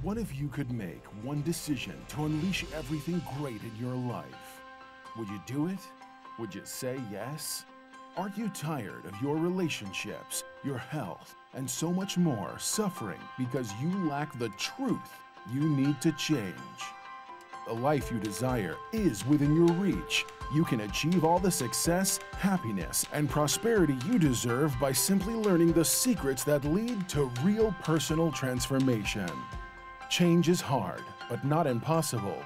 What if you could make one decision to unleash everything great in your life? Would you do it? Would you say yes? Aren't you tired of your relationships, your health, and so much more suffering because you lack the truth you need to change? The life you desire is within your reach. You can achieve all the success, happiness, and prosperity you deserve by simply learning the secrets that lead to real personal transformation. Change is hard, but not impossible.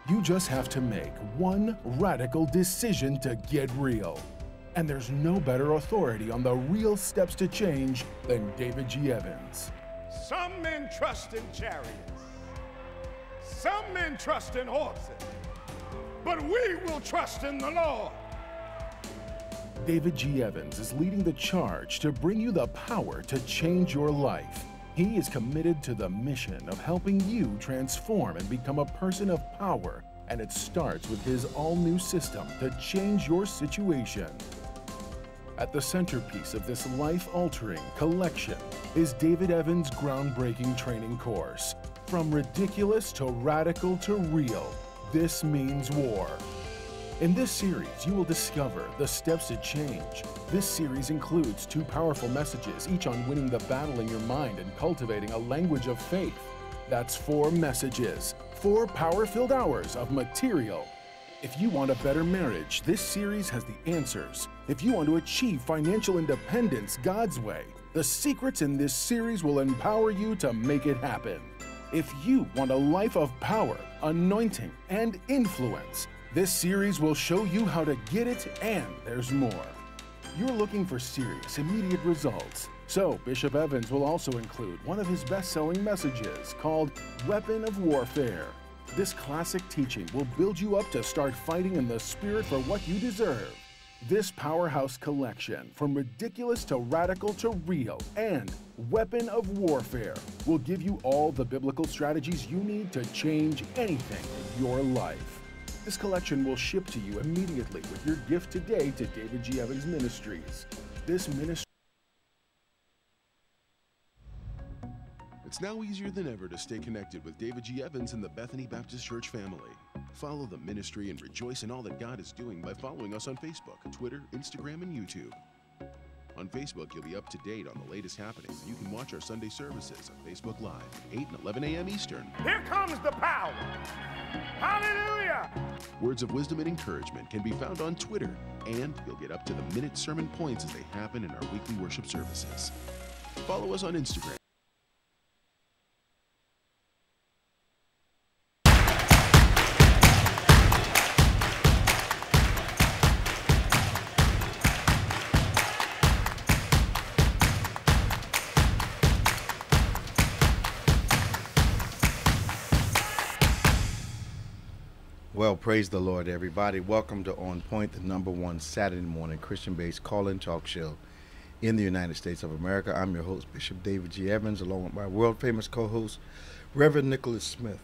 You just have to make one radical decision to get real. And there's no better authority on the real steps to change than David G. Evans. Some men trust in chariots. Some men trust in horses. But we will trust in the Lord. David G. Evans is leading the charge to bring you the power to change your life. He is committed to the mission of helping you transform and become a person of power, and it starts with his all-new system to change your situation. At the centerpiece of this life-altering collection is David Evans' groundbreaking training course. From ridiculous to radical to real, this means war. In this series, you will discover the steps to change. This series includes 2 powerful messages, each on winning the battle in your mind and cultivating a language of faith. That's 4 messages, 4 power-filled hours of material. If you want a better marriage, this series has the answers. If you want to achieve financial independence God's way, the secrets in this series will empower you to make it happen. If you want a life of power, anointing, and influence, this series will show you how to get it, and there's more. You're looking for serious, immediate results. So Bishop Evans will also include one of his best-selling messages called Weapon of Warfare. This classic teaching will build you up to start fighting in the spirit for what you deserve. This powerhouse collection, from ridiculous to radical to real, and Weapon of Warfare, will give you all the biblical strategies you need to change anything in your life. This collection will ship to you immediately with your gift today to David G. Evans Ministries. This ministry. It's now easier than ever to stay connected with David G. Evans and the Bethany Baptist Church family. Follow the ministry and rejoice in all that God is doing by following us on Facebook, Twitter, Instagram, and YouTube. On Facebook, you'll be up to date on the latest happenings. You can watch our Sunday services on Facebook Live, 8 and 11 a.m. Eastern. Here comes the power. Hallelujah. Words of wisdom and encouragement can be found on Twitter, and you'll get up-to-the-minute sermon points as they happen in our weekly worship services. Follow us on Instagram. Well, praise the Lord, everybody. Welcome to On Point, the #1 Saturday morning Christian-based call-in talk show in the United States of America. I'm your host, Bishop David G. Evans, along with my world-famous co-host, Reverend Nicholas Smith.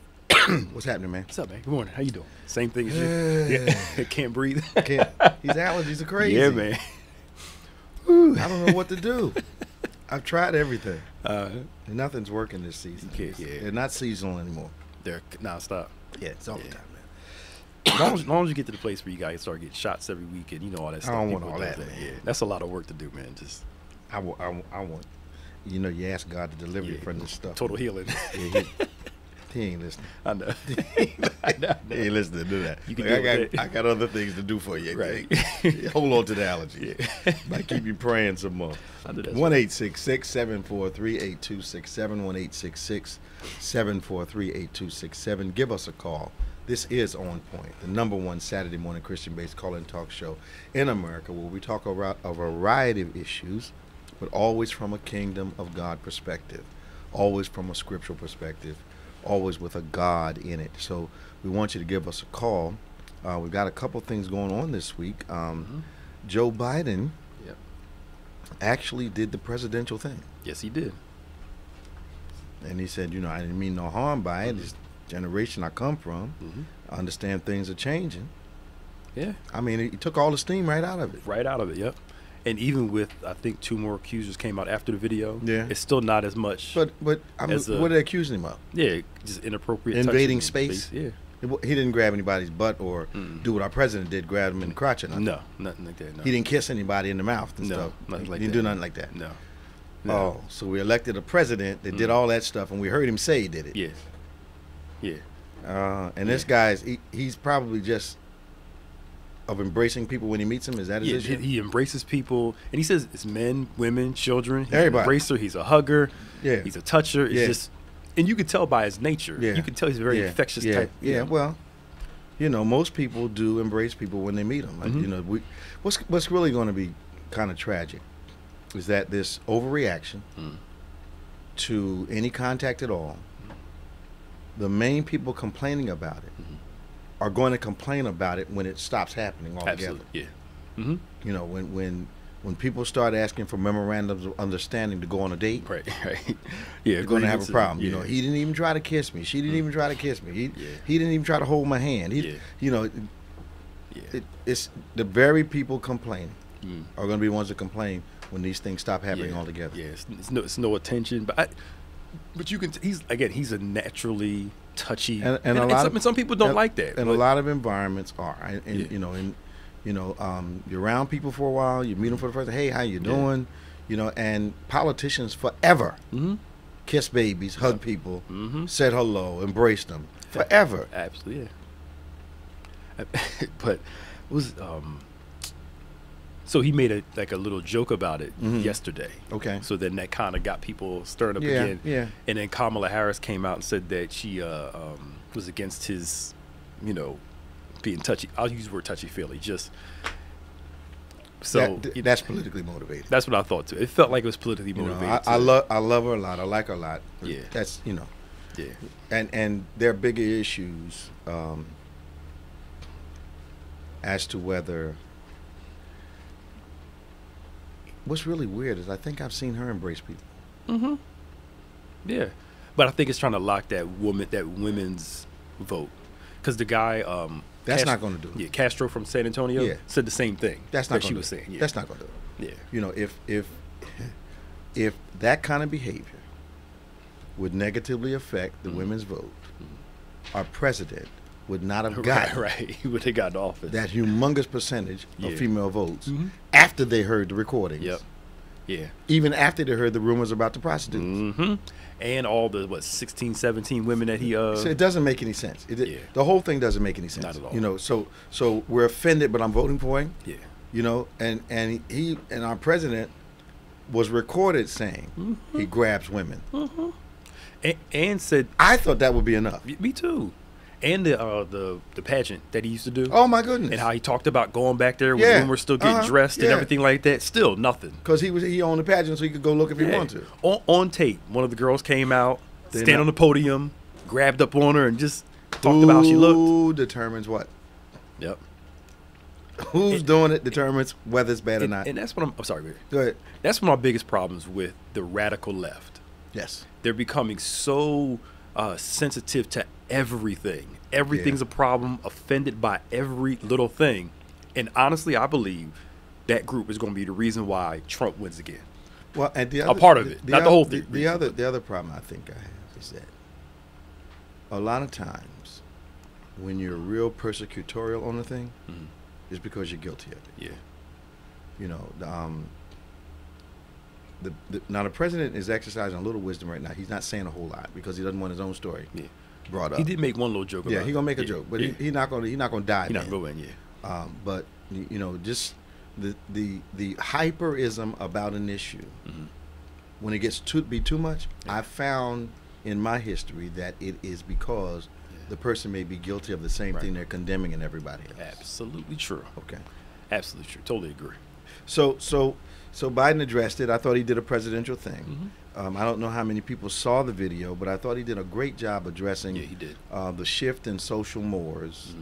What's happening, man? What's up, man? Good morning. How you doing? Same thing as you. Yeah. Can't breathe. These allergies are crazy. Yeah, man. I don't know what to do. I've tried everything. And nothing's working this season. Yeah. They're not seasonal anymore. Nah, stop. Yeah, it's all the time, man. As long as you get to the place where you guys start getting shots every week and you know all that stuff. I don't want people all do that, man. Yeah, that's a lot of work to do, man. Just I want, you ask God to deliver you from this stuff. Total healing. Yeah, he ain't listening. I know. He ain't listening to that. You can I got other things to do for you. Right. Hold on to the allergy. Yeah. Might keep you praying some more. 1-866-743-8267. 1-866-743-8267. Give us a call. This is On Point, the #1 Saturday morning Christian-based call-in talk show in America, where we talk about a variety of issues, but always from a kingdom of God perspective, always from a scriptural perspective, always with a God in it. So we want you to give us a call. We've got a couple things going on this week. Joe Biden actually did the presidential thing. Yes, he did. And he said, I didn't mean no harm by it. This generation I come from, I understand things are changing. Yeah. I mean, he took all the steam right out of it. Right out of it, yep. And even with, I think 2 more accusers came out after the video. Yeah. It's still not as much. But what are they accusing him of? Yeah, just inappropriate invading touching space. Yeah. He didn't grab anybody's butt or do what our president did, grab him in the crotch or nothing. No, nothing like that. No. He didn't kiss anybody in the mouth and stuff. Nothing like he didn't that. do nothing like that. No. Oh, so we elected a president that did all that stuff, and we heard him say he did it. Yeah. Yeah. And this guy's he's probably just of embracing people when he meets them. Is that his issue? He embraces people, and he says it's men, women, children. He's Everybody. an embracer. He's a hugger. Yeah. He's a toucher. It's just, and you can tell by his nature. Yeah. You can tell he's a very infectious type. Yeah. Well, most people do embrace people when they meet them. Like, what's really going to be kind of tragic is that this overreaction to any contact at all, the main people complaining about it are going to complain about it when it stops happening altogether. Absolutely. Yeah. When people start asking for memorandums of understanding to go on a date, Right. Yeah. you're going to have a problem. Yeah. He didn't even try to kiss me. She didn't even try to kiss me. He didn't even try to hold my hand. It's the very people complaining are going to be the ones that complain when these things stop happening altogether. Yeah. It's no attention, but you can. He's a naturally touchy, and some people don't like that. And a lot of environments are, you're around people for a while, you meet them for the first time. Hey, how you doing? And politicians forever kiss babies, hug people, said hello, embrace them forever. Absolutely. Yeah. But it was so he made a little joke about it yesterday. Okay. So then that kind of got people stirred up again. Yeah. And then Kamala Harris came out and said that she was against his, being touchy. I'll use the word touchy-feely. Just so that's politically motivated. That's what I thought too. It felt like it was politically motivated. I love her a lot. I like her a lot. Yeah. That's Yeah. And there are bigger issues as to whether. What's really weird is I think I've seen her embrace people. Yeah, but I think it's trying to lock that women's vote, because the guy that's not going to do it. Yeah, Castro from San Antonio said the same thing. That's not that she was saying. Yeah. That's not going to do it. Yeah. If that kind of behavior would negatively affect the women's vote, our president would not have gotten He would have gotten office. that humongous percentage of female votes after they heard the recordings. Yep. Yeah. Even after they heard the rumors about the prostitutes. And all the 16, 17 women that he So it doesn't make any sense. The whole thing doesn't make any sense. Not at all. So we're offended, but I'm voting for him. Yeah. And he and our president was recorded saying he grabs women. And said, I thought that would be enough. Me too. And the pageant that he used to do. Oh my goodness! And how he talked about going back there when women were still getting dressed and everything like that. Still nothing. Because he owned the pageant, so he could go look if he wanted to. On tape, one of the girls came out, stand on the podium, grabbed up on her, and just talked about how she looked. Who determines what? Yep. Who's doing it determines whether it's bad or not. And that's what I'm sorry. Go ahead. That's one of my biggest problems with the radical left. Yes. They're becoming so sensitive to everything. Everything's a problem, offended by every little thing. And honestly, I believe that group is going to be the reason why Trump wins again. Well, and a part of it, not the whole thing. The other problem I think I have is that a lot of times when you're real persecutorial on a thing, it's because you're guilty of it. Yeah. Now the president is exercising a little wisdom right now. He's not saying a whole lot because he doesn't want his own story brought up. He did make one little joke about it. Yeah, he's gonna make a joke, but he's not gonna die. He's not going. But just the hyperism about an issue when it gets to be too much, I found in my history that it is because the person may be guilty of the same thing they're condemning in everybody else. Absolutely true. Okay. Absolutely true. Totally agree. So Biden addressed it. I thought he did a presidential thing. I don't know how many people saw the video, but I thought he did a great job addressing he did. The shift in social mores.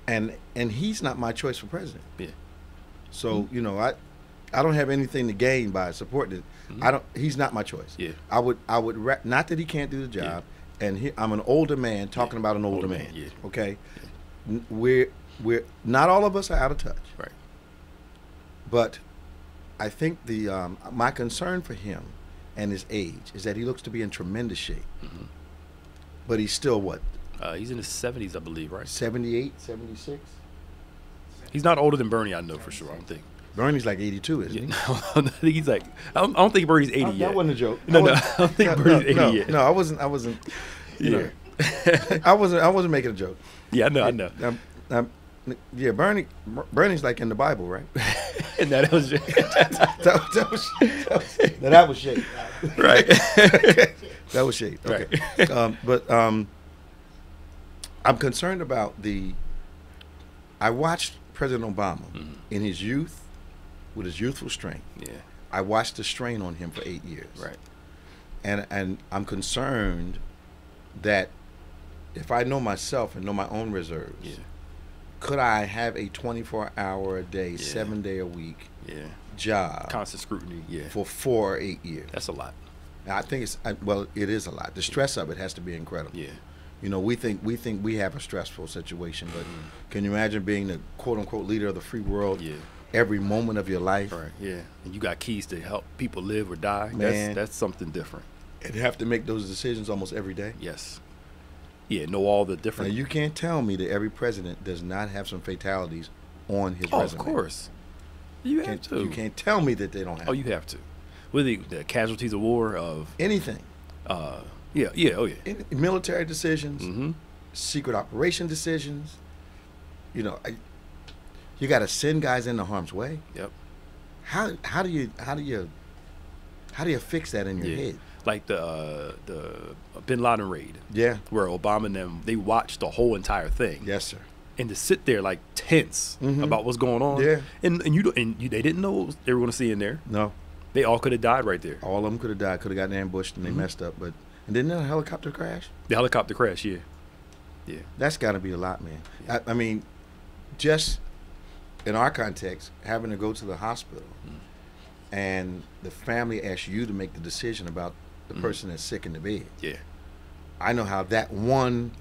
And he's not my choice for president. Yeah. So, I don't have anything to gain by supporting it. He's not my choice. Yeah. I would not that he can't do the job. And I'm an older man talking about an older man. Yeah. Okay. We're not all of us are out of touch. Right. But I think my concern for him and his age is that he looks to be in tremendous shape. But he's still what? He's in his 70s, I believe, right? 78, 76? He's not older than Bernie, I know for sure, I don't think. Bernie's like 82, isn't he? No, I think he's like, I don't think Bernie's 80 yet. That wasn't a joke. No, I don't think Bernie's 80 yet. No, I wasn't, Yeah. I wasn't making a joke. Yeah, I know. Yeah, Bernie's like in the Bible, right? And that was shade. That was shade. Right. That was shade. Okay. Right. I'm concerned about I watched President Obama in his youth, with his youthful strength. Yeah. I watched the strain on him for 8 years. Right. And I'm concerned that if I know myself and know my own reserves, could I have a 24-hour-a-day, 7-day-a-week job, constant scrutiny, for 4 or 8 years? That's a lot. I think it is a lot. The stress of it has to be incredible. Yeah. You know, we think we have a stressful situation, but can you imagine being the quote-unquote leader of the free world every moment of your life? Right, yeah. And you got keys to help people live or die. Man, that's something different. And have to make those decisions almost every day? Yes. Yeah, know all the different... Now, you can't tell me that every president does not have some fatalities on his resume. Of course. You have to. You can't tell me that they don't have. Oh, you have to. With the casualties of war, of... anything. Oh yeah. Military decisions, secret operation decisions. You know, you got to send guys into harm's way. Yep. How do you fix that in your head? Like the Bin Laden raid. Yeah. Where Obama and them, they watched the whole entire thing. Yes, sir. And to sit there like tense about what's going on. Yeah. And they didn't know what they were going to see in there. No. They all could have died right there. All of them could have died. Could have gotten ambushed and they messed up. But didn't the helicopter crash? The helicopter crash, yeah. Yeah. That's got to be a lot, man. Yeah. I mean, just in our context, having to go to the hospital and the family asks you to make the decision about the person that's sick in the bed. Yeah. I know how that one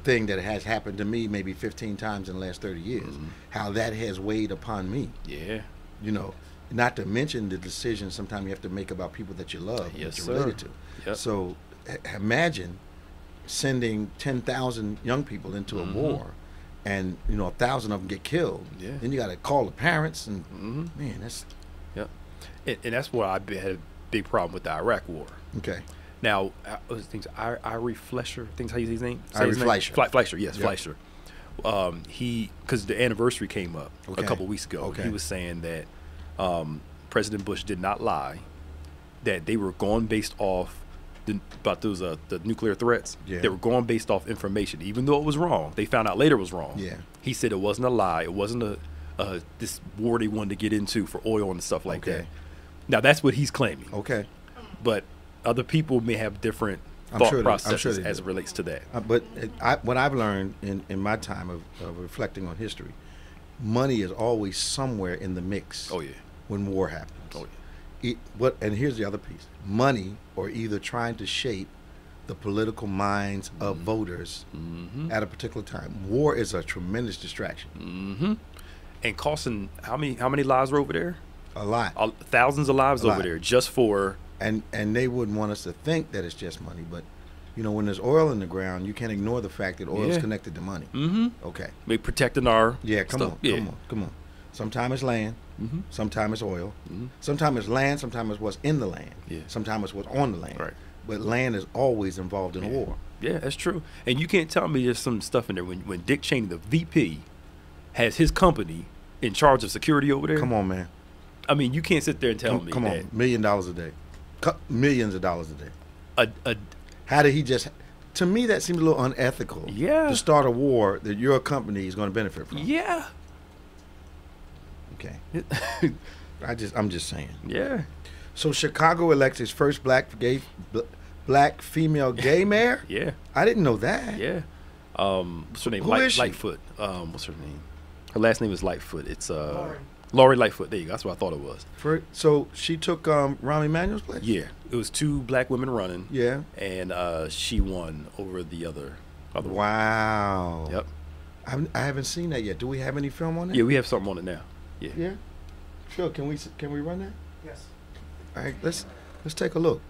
thing that has happened to me maybe 15 times in the last 30 years, how that has weighed upon me. Yeah. You know, not to mention the decisions sometimes you have to make about people that you love, that you're related to. Yep. So imagine sending 10,000 young people into a war, and 1,000 of them get killed. Yeah. Then you got to call the parents, and man, that's. Yep. And that's why I had a big problem with the Iraq War. Okay. Now, Ari Fleischer, how you say his name? Fleischer. Yes, yep. Fleischer. Because the anniversary came up a couple weeks ago. Okay. He was saying that President Bush did not lie, that they were going based off the nuclear threats. Yeah. They were going based off information, even though it was wrong. They found out later it was wrong. Yeah. He said it wasn't a lie. It wasn't this war they wanted to get into for oil and stuff like that. Now that's what he's claiming. Okay. But other people may have different thought processes as it relates to that. But what I've learned in my time of reflecting on history, money is always somewhere in the mix. Oh yeah. When war happens. Oh yeah. And here's the other piece: money, or either trying to shape the political minds of voters at a particular time. War is a tremendous distraction. And costing how many lives were over there? A lot. Thousands of lives over there just for. And they wouldn't want us to think that it's just money, but when there's oil in the ground, you can't ignore the fact that oil is connected to money. Okay. We're protecting our Come on. Sometimes it's land. Sometimes it's oil. Sometimes it's land. Sometimes it's what's in the land. Yeah. Sometimes it's what's on the land. Right. But land is always involved in a war. Yeah, that's true. And you can't tell me there's some stuff in there when Dick Cheney, the VP, has his company in charge of security over there. Come on, man. I mean, you can't sit there and tell me come on, $1 million a day. Millions of dollars a day. How did he just? To me, that seems a little unethical. Yeah. To start a war that your company is going to benefit from. Yeah. Okay. I'm just saying. Yeah. So Chicago elects its first black female gay mayor. Yeah. I didn't know that. Yeah. What's her name? Who is she? Lightfoot. What's her name? Her last name is Lightfoot. It's Lori Lightfoot. There you go. That's what I thought it was. So she took Rahm Emanuel's place? Yeah. It was 2 black women running. Yeah. And she won over the other Wow. one. Yep. I haven't seen that yet. Do we have any film on it? Yeah, we have something on it now. Yeah. Yeah. Phil, can we run that? Yes. All right, let's take a look.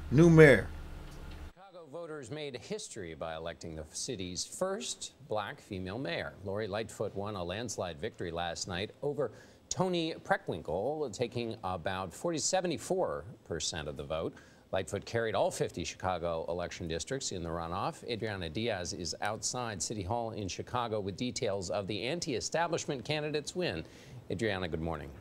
New mayor. Chicago voters made history by electing the city's first black female mayor. Lori Lightfoot won a landslide victory last night over Toni Preckwinkle, taking about 74% of the vote. Lightfoot carried all 50 Chicago election districts in the runoff. Adriana Diaz is outside City Hall in Chicago with details of the anti-establishment candidate's win. Adriana, good morning.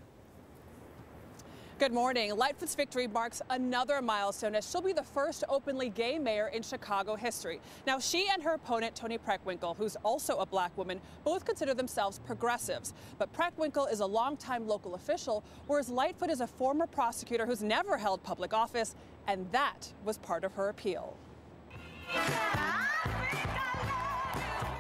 Good morning. Lightfoot's victory marks another milestone as she'll be the first openly gay mayor in Chicago history. Now, she and her opponent, Toni Preckwinkle, who's also a black woman, both consider themselves progressives. But Preckwinkle is a longtime local official, whereas Lightfoot is a former prosecutor who's never held public office, and that was part of her appeal.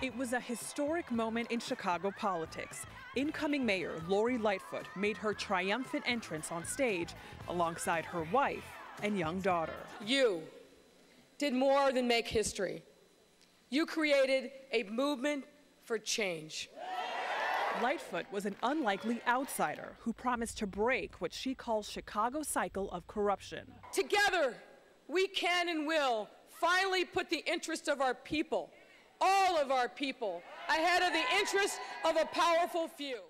It was a historic moment in Chicago politics. Incoming mayor Lori Lightfoot made her triumphant entrance on stage alongside her wife and young daughter. You did more than make history. You created a movement for change. Lightfoot was an unlikely outsider who promised to break what she calls Chicago's cycle of corruption. Together, we can and will finally put the interests of our people, all of our people, ahead of the interests of a powerful few.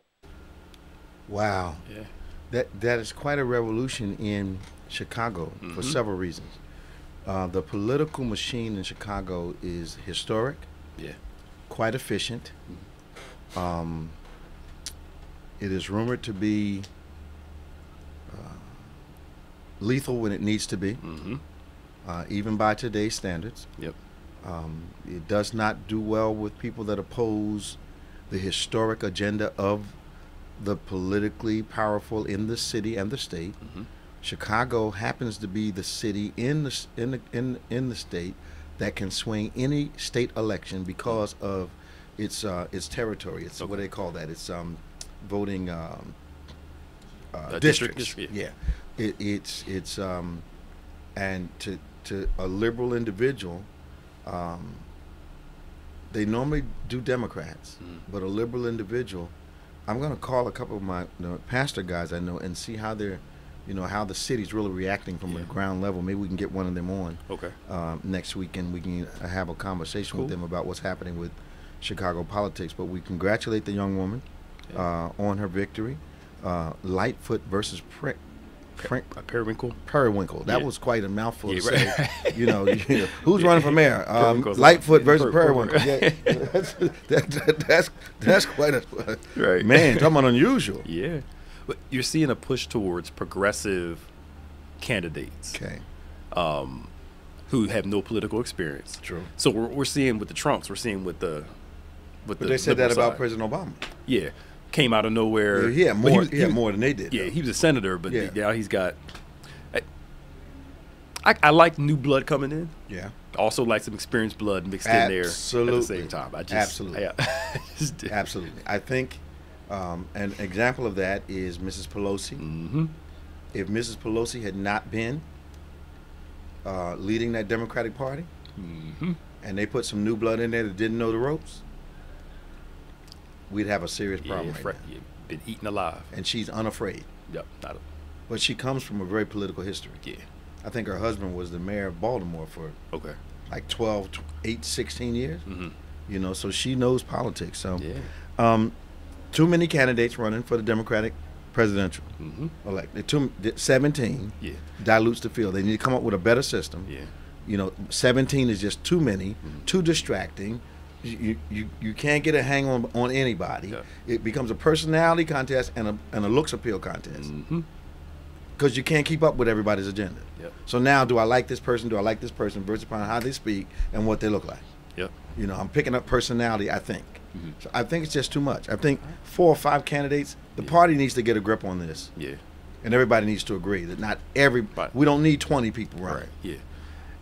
Wow. Yeah. That is quite a revolution in Chicago for several reasons. The political machine in Chicago is historic, quite efficient. It is rumored to be lethal when it needs to be, even by today's standards. It does not do well with people that oppose the historic agenda of the politically powerful in the city and the state. Chicago happens to be the city in the state that can swing any state election because of its territory. It's what they call that. It's voting districts. Yeah, it's and to a liberal individual. They normally do Democrats, but a liberal individual, I'm going to call a couple of my pastor guys I know and see how they're, how the city's really reacting from the ground level. Maybe we can get one of them on next week, and we can have a conversation with them about what's happening with Chicago politics. But we congratulate the young woman on her victory. Lightfoot versus Periwinkle. Periwinkle. That was quite a mouthful to say. Who's running for mayor? Lightfoot versus Periwinkle. That's quite a man. Talking about unusual. Yeah, but you're seeing a push towards progressive candidates. Who have no political experience. True. So we're seeing with the Trumps. We're seeing with the. But they said that about President Obama. Yeah. Came out of nowhere. He had more than they did. Yeah, he was a senator, but now he's got. I like new blood coming in. Yeah. Also like some experienced blood mixed in there at the same time. Absolutely. I think an example of that is Mrs. Pelosi. If Mrs. Pelosi had not been leading that Democratic Party, and they put some new blood in there that didn't know the ropes, we'd have a serious problem right now. Been eaten alive. And she's unafraid. Yep. But she comes from a very political history. Yeah. I think her husband was the mayor of Baltimore for like 16 years. So she knows politics. So too many candidates running for the Democratic presidential elect. 17 dilutes the field. They need to come up with a better system. 17 is just too many, too distracting. You can't get a hang on anybody. It becomes a personality contest and a looks appeal contest because you can't keep up with everybody's agenda. So now, do I like this person? Do I like this person based upon how they speak and what they look like? I'm picking up personality, I think. So I think it's just too much. I think 4 or 5 candidates. The party needs to get a grip on this. And everybody needs to agree that not everybody. We don't need 20 people running.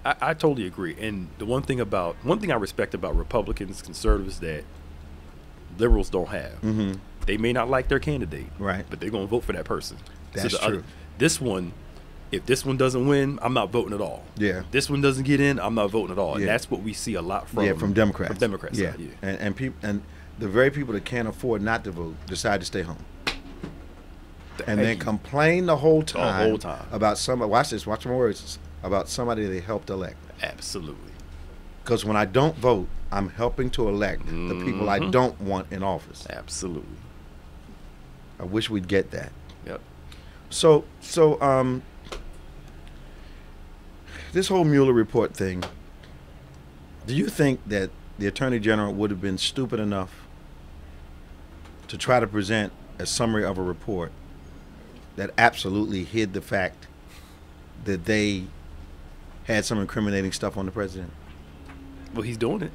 I totally agree. And the one thing I respect about Republicans, conservatives that liberals don't have. They may not like their candidate, but they're going to vote for that person. That's true. This one, if this one doesn't win, I'm not voting at all. This one doesn't get in, I'm not voting at all. And that's what we see a lot from Democrats. From Democrats. And people, and the very people that can't afford not to vote decide to stay home. and then complain the whole time. The whole time. About somebody. Watch this. Watch my words. About somebody they helped elect. Absolutely. Because when I don't vote, I'm helping to elect the people I don't want in office. Absolutely. I wish we'd get that. Yep. So this whole Mueller report thing, do you think that the Attorney General would have been stupid enough to try to present a summary of a report that absolutely hid the fact that they had some incriminating stuff on the president? Well, he's doing it.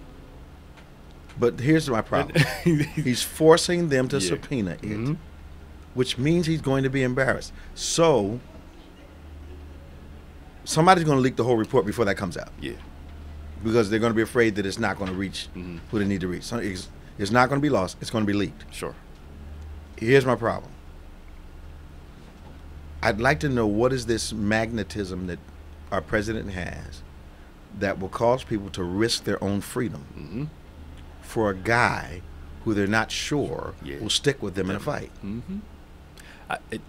But here's my problem. He's forcing them to subpoena it, which means he's going to be embarrassed. So somebody's going to leak the whole report before that comes out. Yeah. Because they're going to be afraid that it's not going to reach who they need to reach. So it's not going to be lost. It's going to be leaked. Sure. Here's my problem. I'd like to know, what is this magnetism that our president has that will cause people to risk their own freedom for a guy who they're not sure will stick with them in a fight?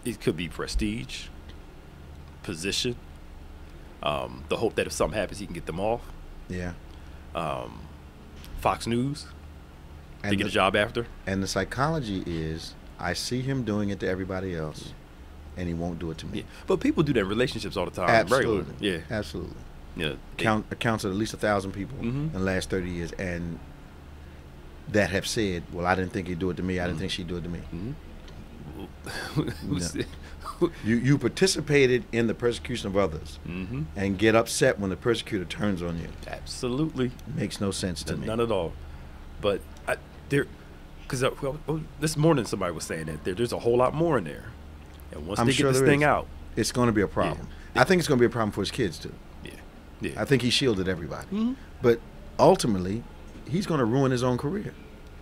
It could be prestige, position, the hope that if something happens, he can get them off. Yeah. Fox News to get a job after. And the psychology is, I see him doing it to everybody else, and he won't do it to me. Yeah. But people do that in relationships all the time. Absolutely. Yeah. Absolutely. Yeah. Accounts of at least 1,000 people in the last 30 years, and that have said, well, I didn't think he'd do it to me. I didn't think she'd do it to me. You participated in the persecution of others and get upset when the persecutor turns on you. Absolutely. Makes no sense to me. None at all. But because this morning somebody was saying that there's a whole lot more in there. And once they get this thing out, it's going to be a problem. I think it's going to be a problem for his kids, too. Yeah. I think he shielded everybody. But ultimately, he's going to ruin his own career.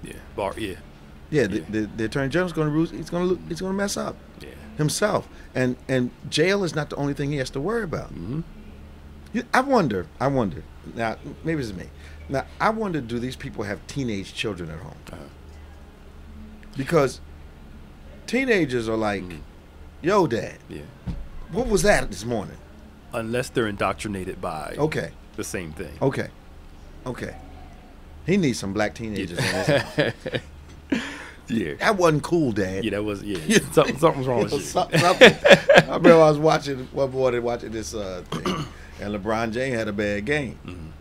Yeah. The Attorney General's going to mess up himself. And jail is not the only thing he has to worry about. I wonder. Now, maybe it's me. Now, I wonder, do these people have teenage children at home? Because teenagers are like, yo, Dad, what was that this morning? Unless they're indoctrinated by the same thing. Okay. He needs some black teenagers in his house. Yeah. That wasn't cool, Dad. Yeah, that was, something's wrong with you. I remember I was watching this thing, and LeBron James had a bad game.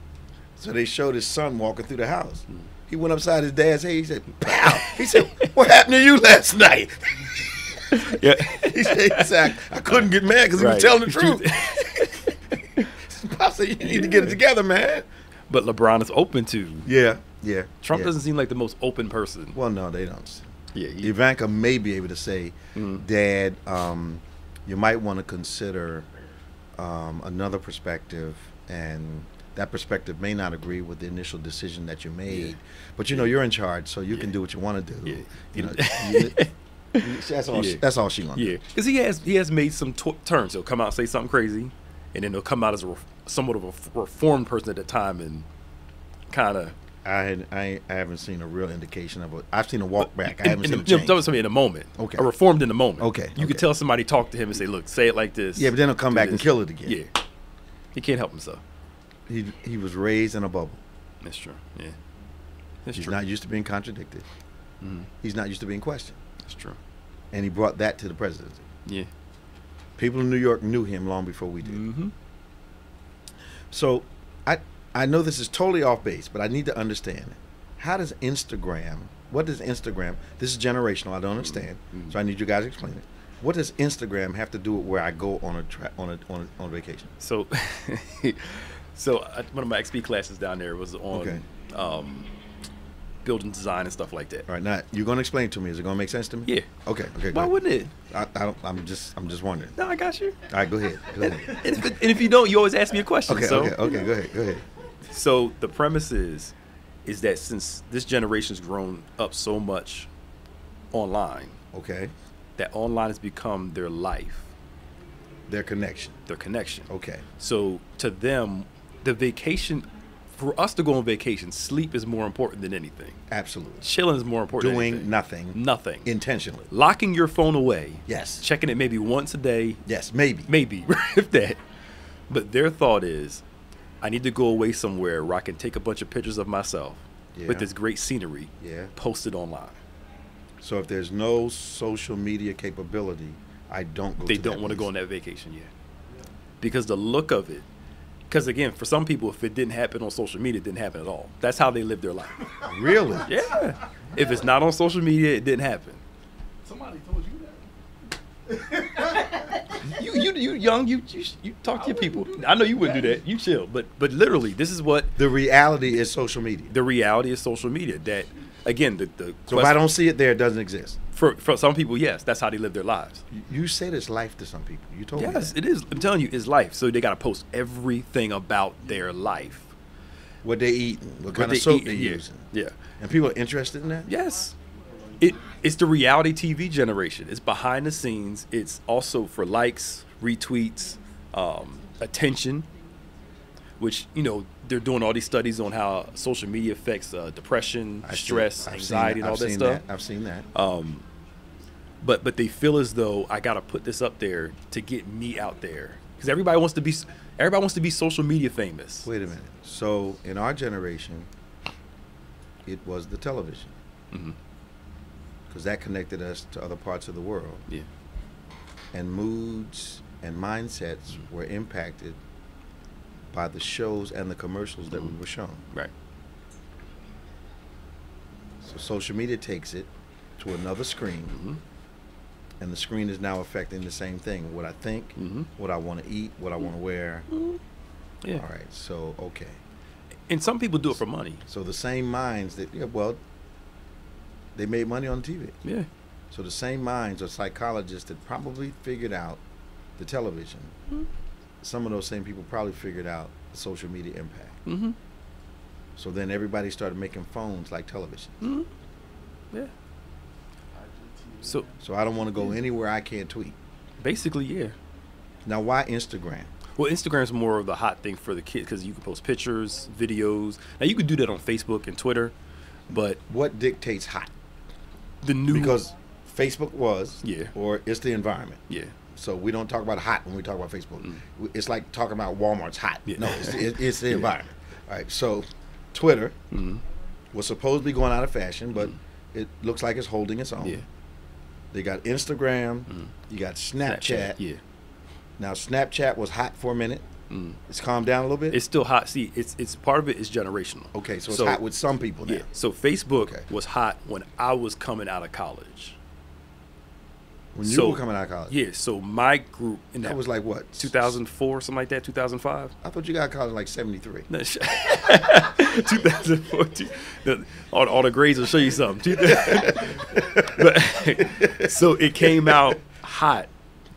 So they showed his son walking through the house. He went upside his dad's head. He said, "Pow!" He said, "What happened to you last night?" He said, "I couldn't get mad because he was telling the truth." Pop said, "You need to get it together, man." But LeBron is open to. Yeah. Trump doesn't seem like the most open person. Well, no, they don't. Yeah. Ivanka may be able to say, "Dad, you might want to consider another perspective, and that perspective may not agree with the initial decision that you made, but you're in charge, so you can do what you want to do." That's all she gonna do. Yeah, because he has made some turns. He'll come out and say something crazy, and then he'll come out as somewhat of a reformed person at the time, and kind of. I haven't seen a real indication of it. I've seen a walk back. I haven't seen a change. That was something in the moment. Okay. A reformed in the moment. Okay. You could tell somebody talk to him and say, "Look, say it like this." Yeah, but then he'll come back and kill it again. Yeah. He can't help himself. He was raised in a bubble. That's true. Yeah. He's not used to being contradicted. He's not used to being questioned. That's true. And he brought that to the presidency. Yeah. People in New York knew him long before we did. So I know this is totally off base, but I need to understand it. What does Instagram, this is generational, I don't understand, so I need you guys to explain it. What does Instagram have to do with where I go on a vacation? So, one of my XP classes down there was on building design and stuff like that. All right, now you're gonna explain it to me. Is it gonna make sense to me? Yeah. Okay. Why wouldn't it? I'm just wondering. No, I got you. All right, go ahead. And if you don't, you always ask me a question. Okay. So. Okay. Go ahead. So the premise is that since this generation's grown up so much online, that online has become their life, their connection. Okay. So to them, the vacation for us to go on vacation, sleep is more important than anything. Absolutely. Chilling is more important than anything. Doing nothing. Nothing. Intentionally. Locking your phone away. Yes. Checking it maybe once a day. Yes, maybe. Maybe, if that. But their thought is, I need to go away somewhere where I can take a bunch of pictures of myself with this great scenery, post it online. So if there's no social media capability, I don't go to that They don't want to go on that vacation yet. Because the look of it, because again, for some people, if it didn't happen on social media, it didn't happen at all. That's how they live their life. Really? Yeah. If it's not on social media, it didn't happen. Somebody told you that. You young, you talk to your people. I know you wouldn't do that. You chill. But literally, this is what the reality is. Social media. The reality is social media. That again, so if I don't see it there, it doesn't exist. For some people, yes, that's how they live their lives. You said it's life to some people. You told me. Yes, it is. I'm telling you, it's life. So they got to post everything about their life. What they eating, what kind of soap they're using. Yeah. And people are interested in that? Yes. It's the reality TV generation. It's behind the scenes. It's also for likes, retweets, attention, which, they're doing all these studies on how social media affects depression, stress, anxiety, and all that stuff. I've seen that. But they feel as though I got to put this up there to get me out there. Because everybody wants to be social media famous. Wait a minute. So in our generation, it was the television. Mm-hmm. Because that connected us to other parts of the world. Yeah. And moods and mindsets were impacted by the shows and the commercials that we were shown. Right. So social media takes it to another screen, and the screen is now affecting the same thing. What I think, what I want to eat, what I want to wear. Yeah. All right, so, okay. And some people do it for money. So the same minds that, they made money on TV. Yeah. So the same minds are psychologists that probably figured out the television. Some of those same people probably figured out the social media impact. So then everybody started making phones like television. Yeah. So I don't want to go anywhere I can't tweet. Basically, yeah. Now, why Instagram? Well, Instagram's more of the hot thing for the kids because you can post pictures, videos. Now, you can do that on Facebook and Twitter, but what dictates hot? Because Facebook was, or it's the environment. Yeah. So we don't talk about hot when we talk about Facebook. It's like talking about Walmart's hot. Yeah. No, it's the environment. All right. So Twitter was supposedly going out of fashion, but it looks like it's holding its own. Yeah. They got Instagram. You got Snapchat. Yeah. Now Snapchat was hot for a minute. It's calmed down a little bit. It's still hot. See, it's part of it is generational. Okay, so it's hot with some people now. Yeah. So Facebook was hot when I was coming out of college. When you were coming out of college? Yeah. So my group that was like what? 2004, something like that. 2005. I thought you got out of college in like 73. 2004. All the grades will show you something. But, so it came out hot.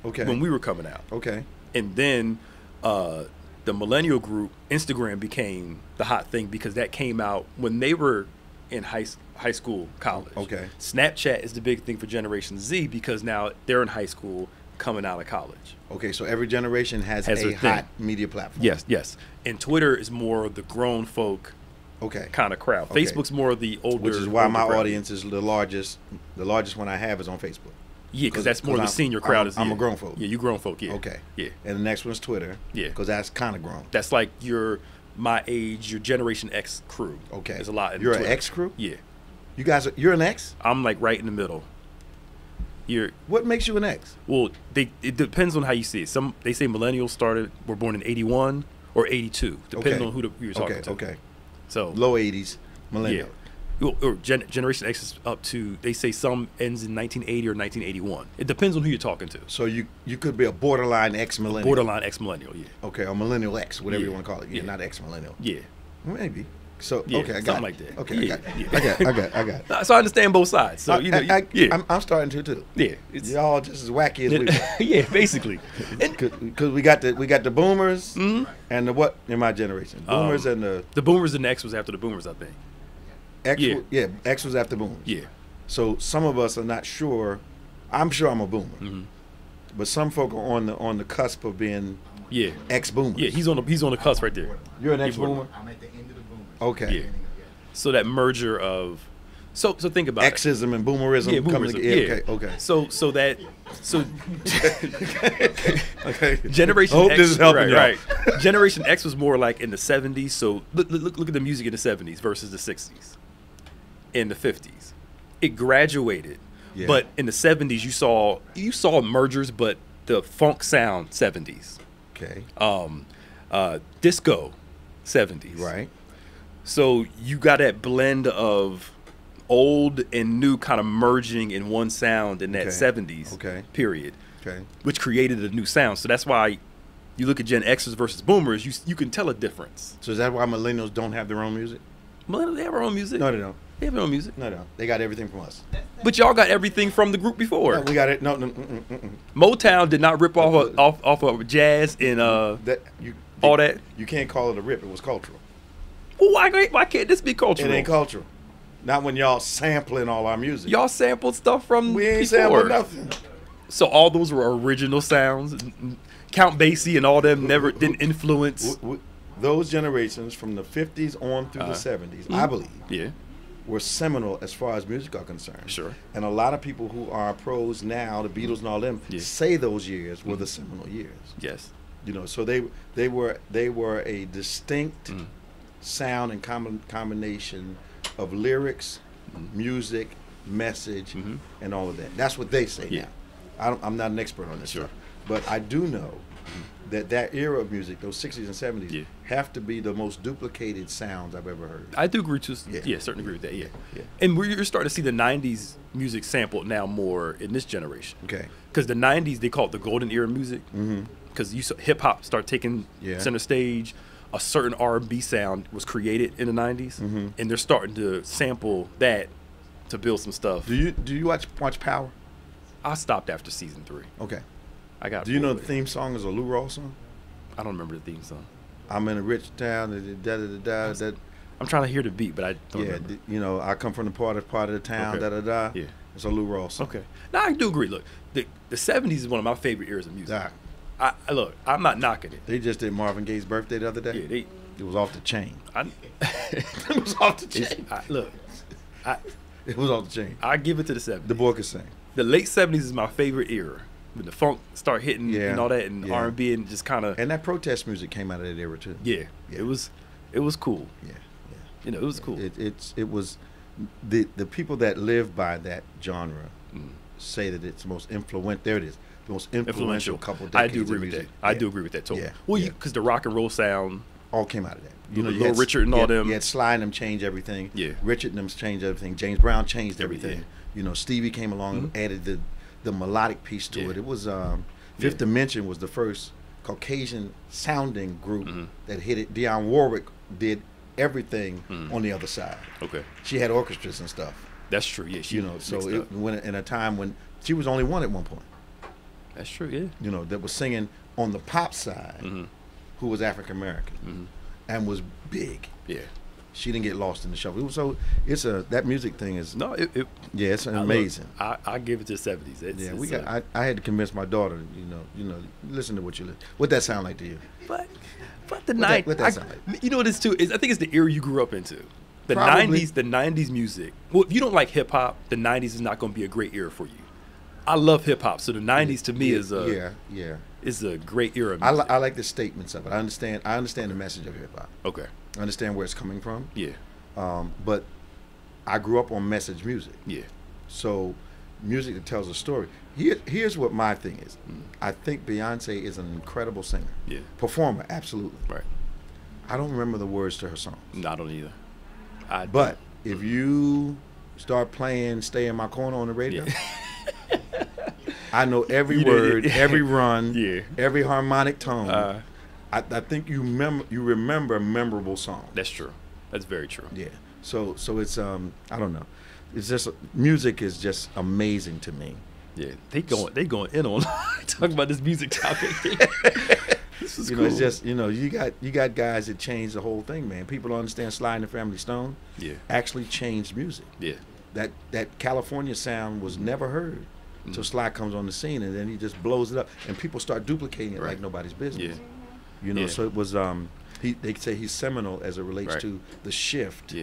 Okay. When we were coming out. Okay. And then the millennial group, Instagram became the hot thing because that came out when they were in high school, college. Okay. Snapchat is the big thing for Generation Z because now they're in high school coming out of college. Okay, so every generation has a hot media platform. Yes. And Twitter is more of the grown folk kind of crowd. Okay. Facebook's more of the older. Which is why my audience is the largest one I have is on Facebook. Yeah, because that's more the senior crowd. I'm a grown folk. Yeah, you grown folk, yeah. Okay. Yeah. And the next one's Twitter. Yeah. Because that's kind of grown. That's like my age, your Generation X crew. Okay. There's a lot in You're Twitter. an X crew? Yeah. You're an X? I'm like right in the middle. What makes you an X? Well, it depends on how you see it. They say millennials were born in 81 or 82, depending on who you're talking to. Okay. So low 80s, millennial. Yeah. Or Generation X is up to, they say some ends in 1980 or 1981. It depends on who you're talking to. So you could be a borderline X-millennial. Borderline X-millennial, yeah. Okay, or millennial X, whatever you want to call it. Yeah, not X-millennial. Yeah. Maybe. So, yeah, okay, I got something like that. Okay, I got it. So I understand both sides. So, I'm starting to, too. Yeah. Y'all just as wacky as we were. Yeah, basically. Because we got the boomers and the what in my generation? Boomers and the... The boomers and the X was after the boomers, I think. X was after boomers. Yeah. So some of us are not sure. I'm sure I'm a boomer, but some folk are on the cusp of being Yeah. Ex-boomers. Yeah, he's on the cusp right there. You're an ex-boomer? I'm at the end of the boomers. Okay. Yeah. So that merger of so think about Exism and boomerism. Yeah, boomerism. Okay. So okay. Generation I hope X, this is helping y'all. right. Generation X was more like in the 70s. So look at the music in the 70s versus the 60s. In the 50s, it graduated. Yeah. But in the 70s, you saw mergers, but the funk sound 70s. Okay. Disco 70s. Right. So you got that blend of old and new kind of merging in one sound in that 70s period, which created a new sound. So that's why you look at Gen Xers versus Boomers, you can tell a difference. So is that why millennials don't have their own music? Millennials, they have their own music. No, they don't. They have their own music. No, they got everything from us. But y'all got everything from the group before. No, we got it. No. Motown did not rip off of jazz and all that. You can't call it a rip. It was cultural. Well, why can't this be cultural? It ain't cultural. Not when y'all sampling all our music. Y'all sampled stuff from we ain't before. sampled nothing. So all those were original sounds. Count Basie and all them didn't influence. Those generations from the 50s on through the 70s, I believe, were seminal as far as music are concerned. Sure. And a lot of people who are pros now, the Beatles and all them, say those years were the seminal years. Yes. You know, so they were a distinct sound and combination of lyrics, music, message, and all of that. That's what they say now. I'm not an expert on this stuff, but I do know that era of music, those 60s and 70s, have to be the most duplicated sounds I've ever heard. I do agree certainly agree with that, And you're starting to see the 90s music sampled now more in this generation. Okay. Because the 90s, they call it the golden era music. Because you saw hip-hop start taking center stage. A certain R&B sound was created in the 90s, and they're starting to sample that to build some stuff. Do you watch Power? I stopped after season 3. Okay. Do you know the theme song is a Lou Rawls song? I don't remember the theme song. I'm in a rich town. I'm trying to hear the beat, but I don't remember. You know, I come from the part of the town. Yeah. It's a Lou Rawls song. Okay. Now I do agree. Look, the 70s is one of my favorite eras of music. Look, I'm not knocking it. They just did Marvin Gaye's birthday the other day. Yeah, it was off the chain. It was off the chain. It was off the chain. I give it to the 70s. The boy could sing. The late 70s is my favorite era. When the funk start hitting and all that, and R&B, and just kind of. And that protest music came out of that era too. Yeah. It was cool. Yeah. You know, it was cool. It was the people that live by that genre say that it's the most influential. There it is. The most influential couple decades. I do agree with that. I do agree with that totally. Well, because the rock and roll sound all came out of that. You know, Little Richard and all them. You had Sly and them change everything. Yeah. Richard and them changed everything. James Brown changed everything. Yeah. You know, Stevie came along and added the melodic piece to it. It was Fifth Dimension was the first Caucasian sounding group that hit it. Dionne Warwick did everything on the other side. Okay. She had orchestras and stuff. That's true. Yeah. She, so when in a time when she was only one at one point. That's true. Yeah. You know, that was singing on the pop side, who was African American and was big. Yeah. She didn't get lost in the shuffle. It's that music thing is it's amazing. I give it to the 70s. I had to convince my daughter. You know, listen to what that sound like to you. But the 90s. What that sound like? You know what it is too? I think it's the era you grew up into. The Probably. 90s. The 90s music. Well, if you don't like hip hop, the 90s is not going to be a great era for you. I love hip hop, so the 90s to me is a great era. Of music. I like the statements of it. I understand the message of hip hop. Okay. I understand where it's coming from. Yeah. But I grew up on message music. Yeah. So music that tells a story. Here's what my thing is. I think Beyonce is an incredible singer. Yeah. Performer, absolutely. Right. I don't remember the words to her songs. No, I don't either. But if you start playing "Stay in My Corner" on the radio, I know every word, every run, every harmonic tone. I think you remember memorable songs. That's true. That's very true. Yeah. So it's I don't know. It's just music is just amazing to me. Yeah. They going in on talking about this music topic. This is cool. It's just you got guys that changed the whole thing, man. People don't understand Sly and the Family Stone. Yeah. Actually changed music. Yeah. That California sound was never heard. So Sly comes on the scene and then he just blows it up and people start duplicating it like nobody's business. Yeah. You know, so it was they say he's seminal as it relates to the shift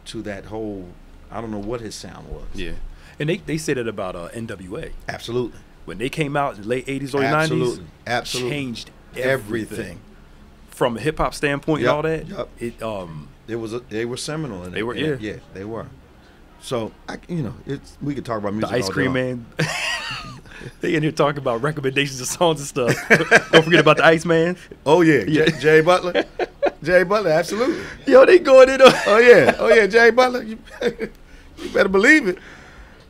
to that whole, I don't know what his sound was. Yeah. And they said it about NWA. Absolutely. When they came out in the late 80s, early 90s, absolutely changed everything. From a hip hop standpoint and all that. They were seminal in it. They were, yeah, they were. So we could talk about music. The Ice Cream Man. They in here talking about recommendations of songs and stuff. Don't forget about the Ice Man. Oh yeah. Jay Butler. Jay Butler, absolutely. Yo, they going in. Oh yeah, Jay Butler. You better believe it,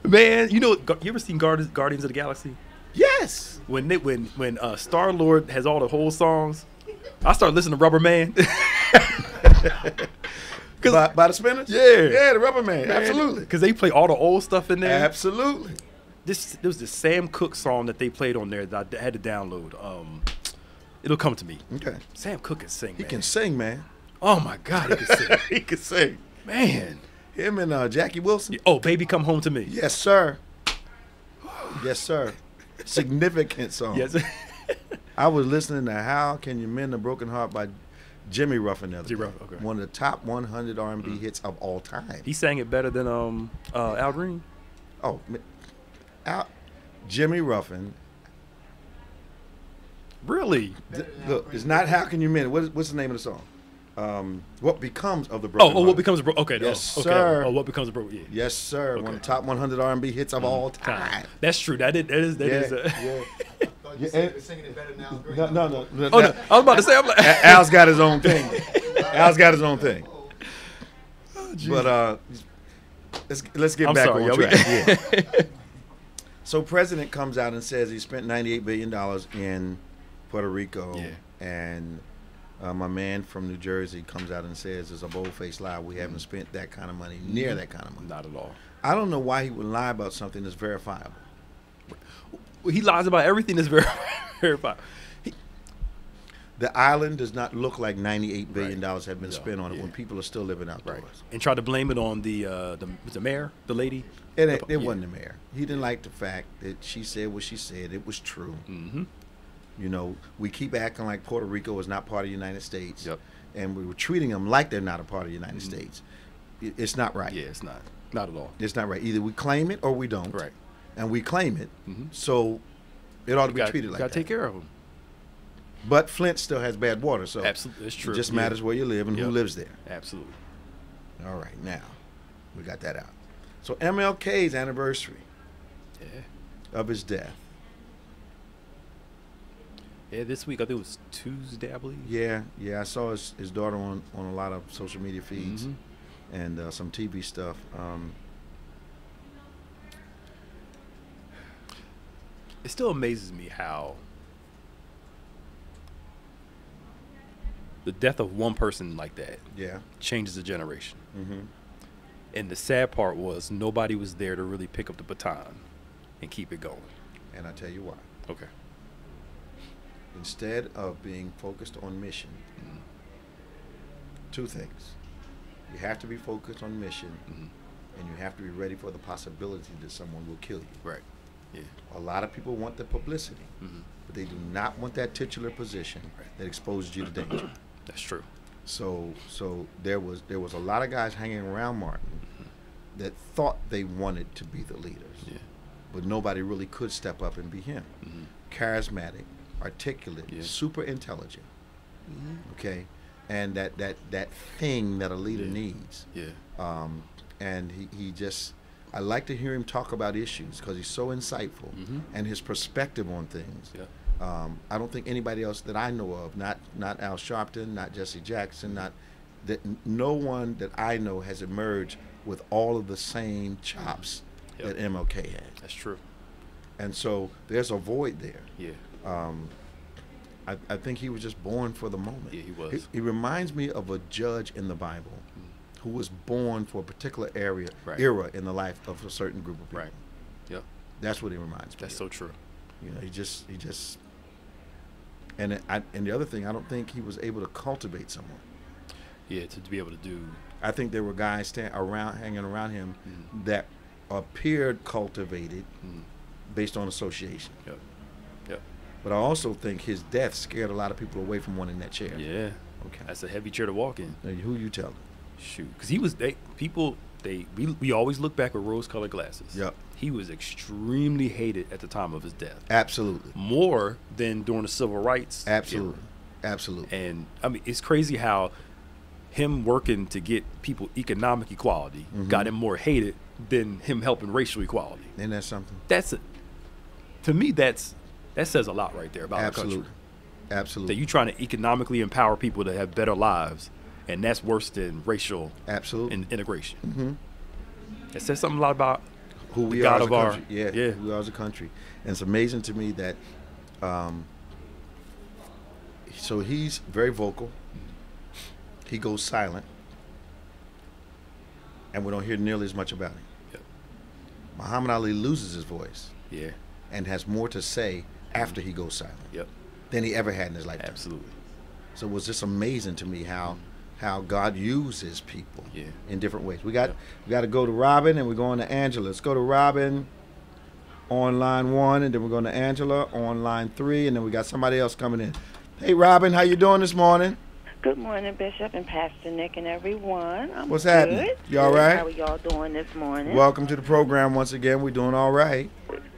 man. You ever seen Guardians of the Galaxy? Yes. When Star-Lord has all the whole songs, I start listening to Rubber Man. By the Spinners? Yeah, the Rubber Man. Absolutely. Because they play all the old stuff in there. Absolutely. There was this Sam Cooke song that they played on there that I had to download. It'll come to me. Okay. Sam Cooke can sing. He can sing, man. Oh my God, he can sing. He can sing, man. Him and Jackie Wilson. Oh, Baby Come Home to Me. Yes, sir. Yes, sir. Significant song. Yes. I was listening to "How Can You Mend a Broken Heart" by Jimmy Ruffin the other day. Okay. One of the top 100 R&B hits of all time. He sang it better than Al Green. Oh, Jimmy Ruffin. Really? Look, it's not "How Can You Mend It." What's the name of the song? What Becomes of the Broken Heart. What Becomes a Broken? Okay, yes, sir. Oh, What Becomes a Broken? Yeah. Yes, sir. Okay. One of the top 100 R&B hits of all time. That's true. That is. Yeah. You singing it better than Al Green. No. Oh, no. I was about to say, I'm like, Al's got his own thing. Al's got his own thing. Oh, but let's get back on track. So President comes out and says he spent $98 billion in Puerto Rico, and my man from New Jersey comes out and says it's a bold-faced lie. We haven't spent that kind of money, near that kind of money. Not at all. I don't know why he would lie about something that's verifiable. He lies about everything that's verifiable. The island does not look like $98 billion have been spent on it when people are still living outdoors. Right. And try to blame it on the mayor, the lady. It wasn't the mayor. He didn't like the fact that she said what she said. It was true. Mm-hmm. You know, we keep acting like Puerto Rico is not part of the United States. Yep. And we were treating them like they're not a part of the United States. It's not right. Yeah, it's not. Not at all. It's not right. Either we claim it or we don't. Right. And we claim it, so it ought to be treated like that. Got to take care of them. But Flint still has bad water, so absolutely, it's true. It just matters where you live and who lives there. Absolutely. All right, now we got that out. So MLK's anniversary of his death. Yeah, this week I think it was Tuesday, I believe. Yeah, I saw his daughter on a lot of social media feeds and some TV stuff. It still amazes me how the death of one person like that changes a generation. And the sad part was nobody was there to really pick up the baton and keep it going. And I tell you why. Okay. Instead of being focused on mission, two things. You have to be focused on mission, and you have to be ready for the possibility that someone will kill you. Right. Yeah. A lot of people want the publicity, but they do not want that titular position that exposes you to danger. That's true. So there was a lot of guys hanging around Martin that thought they wanted to be the leaders, but nobody really could step up and be him. Charismatic, articulate, super intelligent. Okay, and that thing that a leader needs. And he just. I like to hear him talk about issues because he's so insightful and his perspective on things. I don't think anybody else that I know of, not Al Sharpton, not Jesse Jackson, no one that I know has emerged with all of the same chops that MLK had. That's true. And so there's a void there. Yeah. I think he was just born for the moment. Yeah, he was. He reminds me of a judge in the Bible who was born for a particular era in the life of a certain group of people. Right. Yeah. That's what he reminds me. That's so true. You know, he just and the other thing, I don't think he was able to cultivate someone. Yeah, to be able to do. I think there were guys hanging around him that appeared cultivated based on association. Yep. But I also think his death scared a lot of people away from wanting that chair. Yeah. Okay. That's a heavy chair to walk in. Now, who you telling? Shoot, because he was we always look back with rose-colored glasses. Yep. He was extremely hated at the time of his death. Absolutely. More than during the civil rights. Absolutely. Era. Absolutely. And I mean, it's crazy how him working to get people economic equality got him more hated than him helping racial equality. Isn't that something? To me, that says a lot right there about our country. Absolutely. That you're trying to economically empower people to have better lives, and that's worse than racial integration. It says something a lot about who we are as a country. Yeah, who we are as a country. And it's amazing to me that so he's very vocal. He goes silent, and we don't hear nearly as much about him. Yep. Muhammad Ali loses his voice. Yeah. And has more to say after he goes silent. Yep. Than he ever had in his lifetime. Absolutely. So it was just amazing to me how God uses people in different ways. We got to go to Robin, and we're going to Angela. Let's go to Robin on line 1, and then we're going to Angela on line 3, and then we got somebody else coming in. Hey, Robin, how you doing this morning? Good morning, Bishop and Pastor Nick and everyone. What's happening? You all right? How are y'all doing this morning? Welcome to the program once again. We're doing all right.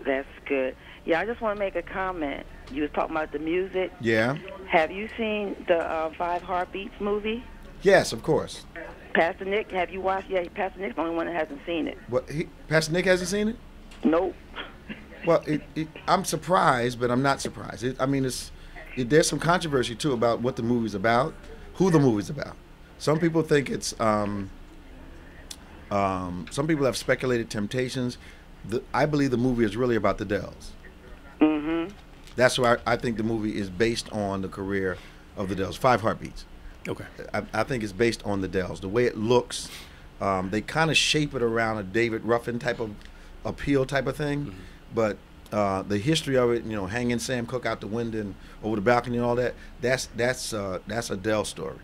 That's good. Yeah, I just want to make a comment. You was talking about the music. Yeah. Have you seen the 5 Heartbeats movie? Yes, of course. Pastor Nick, have you watched? Yeah, Pastor Nick's the only one that hasn't seen it. What? Pastor Nick hasn't seen it? Nope. Well, I'm surprised, but I'm not surprised. There's some controversy too about what the movie's about, who the movie's about. Some people think it's. Some people have speculated Temptations. I believe the movie is really about the Dells. Mm-hmm. That's why I think the movie is based on the career of the Dells. 5 Heartbeats. Okay. I think it's based on the Dells. The way it looks, they kind of shape it around a David Ruffin type of appeal type of thing. But the history of it, hanging Sam Cooke out the window and over the balcony and all that, that's a Dell story.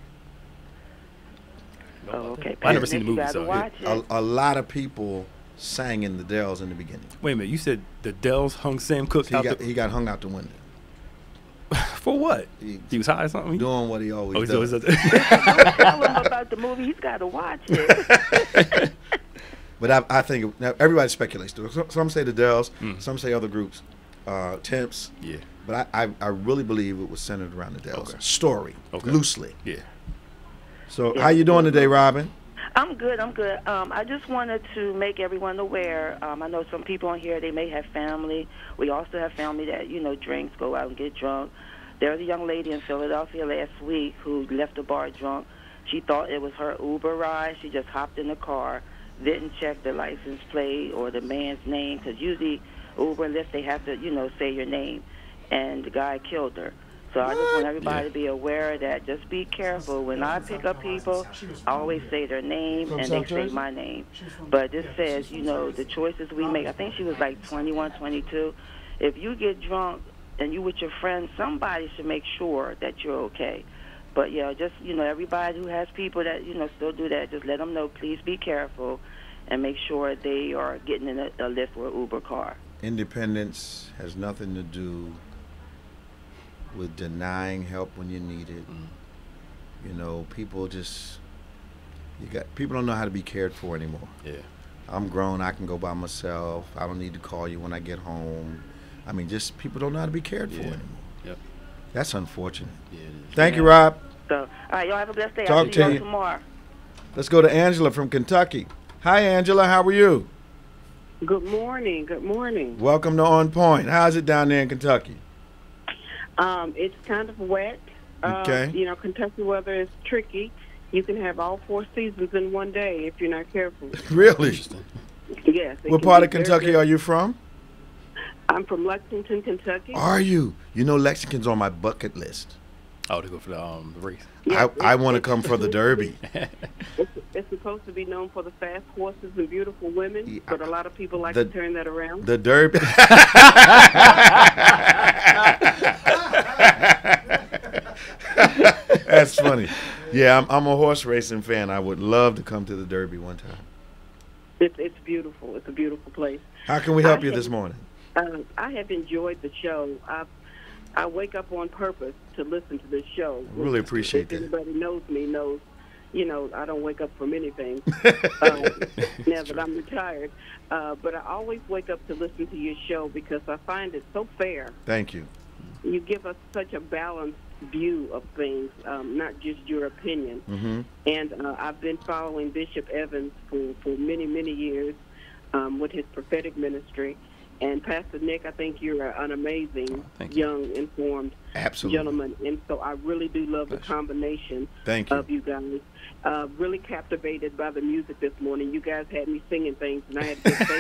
Oh, okay. I never seen the movie, so a lot of people sang in the Dells in the beginning. Wait a minute, you said the Dells hung Sam Cooke out he got hung out the window. For what? He was high or something? Doing what he always does. Don't tell him about the movie. He's got to watch it. But I think now everybody speculates. Some say the Dells, some say other groups, Temps. Yeah. But I really believe it was centered around the Dells story, loosely. Yeah. So how you doing today, Robin? I'm good. I just wanted to make everyone aware. I know some people on here, they may have family. We also have family that, drinks, go out and get drunk. There was a young lady in Philadelphia last week who left the bar drunk. She thought it was her Uber ride. She just hopped in the car, didn't check the license plate or the man's name, because usually Uber and Lyft, they have to, say your name. And the guy killed her. So I just want everybody to be aware of that. Just be careful. When I pick up people, I always say their name and they say my name. But this says, the choices we make. I think she was like 21, 22. If you get drunk and you with your friends, somebody should make sure that you're okay. But, just, everybody who has people that, still do that, just let them know, please be careful and make sure they are getting in a Lyft or Uber car. Independence has nothing to do with denying help when you need it. People people don't know how to be cared for anymore. Yeah. I'm grown, I can go by myself. I don't need to call you when I get home. Just people don't know how to be cared for anymore. Yep. That's unfortunate. Yeah, it is. Thank you, Rob. So, all right, y'all have a blessed day. Talk I'll see to you you tomorrow. Let's go to Angela from Kentucky. Hi, Angela. How are you? Good morning. Good morning. Welcome to On Point. How's it down there in Kentucky? It's kind of wet. Okay. Kentucky weather is tricky. You can have all 4 seasons in one day if you're not careful. Really? Yes. What part of Kentucky are you from? I'm from Lexington, Kentucky. Are you? Lexington's on my bucket list. Oh, to go for the race. Yes, I want to come for the Derby. It's supposed to be known for the fast horses and beautiful women, but a lot of people like to turn that around. The Derby. That's funny. Yeah, I'm a horse racing fan. I would love to come to the Derby one time. It's beautiful. It's a beautiful place. How can we help you this morning? I have enjoyed the show. I wake up on purpose to listen to this show. Really appreciate that. If anybody knows me, knows, I don't wake up from anything now that I'm retired. But I always wake up to listen to your show because I find it so fair. Thank you. You give us such a balanced view of things, not just your opinion. Mm-hmm. And I've been following Bishop Evans for many, many years with his prophetic ministry. And Pastor Nick, I think you're an amazing, young, informed gentleman. And so I really do love the combination of you guys. Really captivated by the music this morning. You guys had me singing things, and I had to say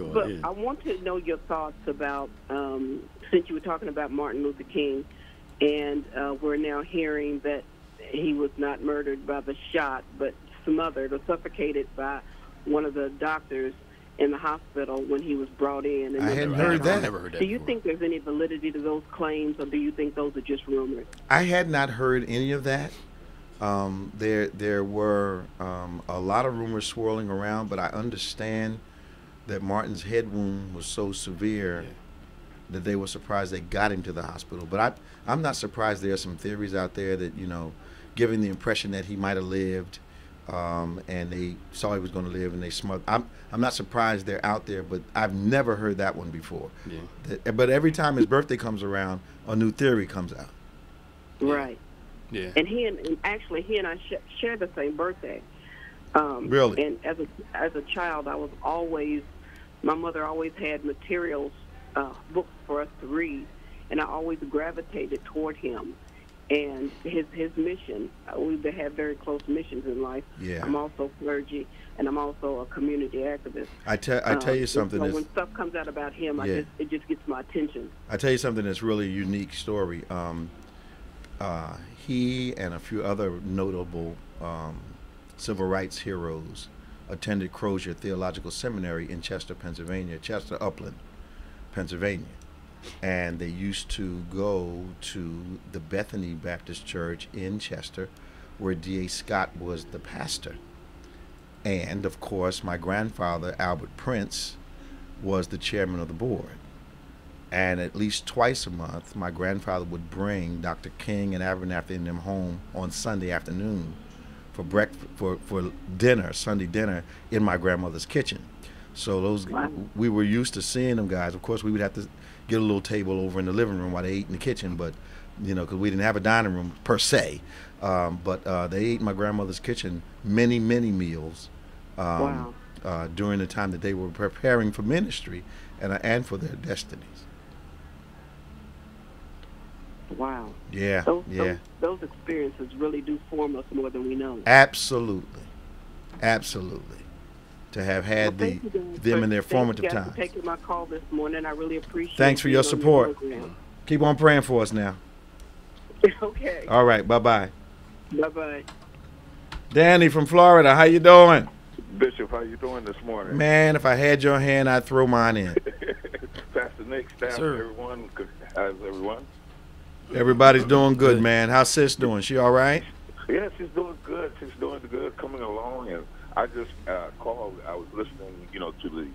but I want to know your thoughts about, since you were talking about Martin Luther King, and we're now hearing that he was not murdered by the shot, but smothered or suffocated by one of the doctors in the hospital when he was brought in. And I hadn't heard that. Never heard that. Do you think there's any validity to those claims, or do you think those are just rumors? I had not heard any of that. There were a lot of rumors swirling around, but I understand that Martin's head wound was so severe that they were surprised they got him to the hospital. But I'm not surprised there are some theories out there that, giving the impression that he might have lived, and they saw he was going to live, and they smothered. I'm not surprised they're out there, but I've never heard that one before. Yeah. But every time his birthday comes around, a new theory comes out. Right. Yeah. And he and I share the same birthday. Really? And as a child, my mother always had materials, books for us to read, and I always gravitated toward him and his mission. We have very close missions in life. Yeah. I'm also clergy, and I'm also a community activist. I tell you something. So when stuff comes out about him, it just gets my attention. I tell you something that's really a unique story. He and a few other notable civil rights heroes attended Crozier Theological Seminary in Chester, Pennsylvania, Chester Upland, Pennsylvania. And they used to go to the Bethany Baptist Church in Chester, where D.A. Scott was the pastor. And, of course, my grandfather, Albert Prince, was the chairman of the board. And at least twice a month, my grandfather would bring Dr. King and Abernathy and them home on Sunday afternoon for breakfast, for dinner, Sunday dinner, in my grandmother's kitchen. So we were used to seeing them guys. Of course, we would have to get a little table over in the living room while they ate in the kitchen, but because we didn't have a dining room per se. But they ate in my grandmother's kitchen many, many meals during the time that they were preparing for ministry and for their destinies. Wow. Yeah. Those experiences really do form us more than we know. Absolutely. To have had them in their formative times. Thank you for taking my call this morning. I really appreciate it. Thanks for your support. Keep on praying for us now. Okay. All right. Bye-bye. Bye-bye. Danny from Florida, how you doing? Bishop, how you doing this morning? Man, if I had your hand, I'd throw mine in. Pastor Nick, staff, everyone. How's everyone? Everybody's doing good, man. How's sis doing? She all right? Yeah, she's doing good. She's doing good, coming along. And I just called. I was listening, to the,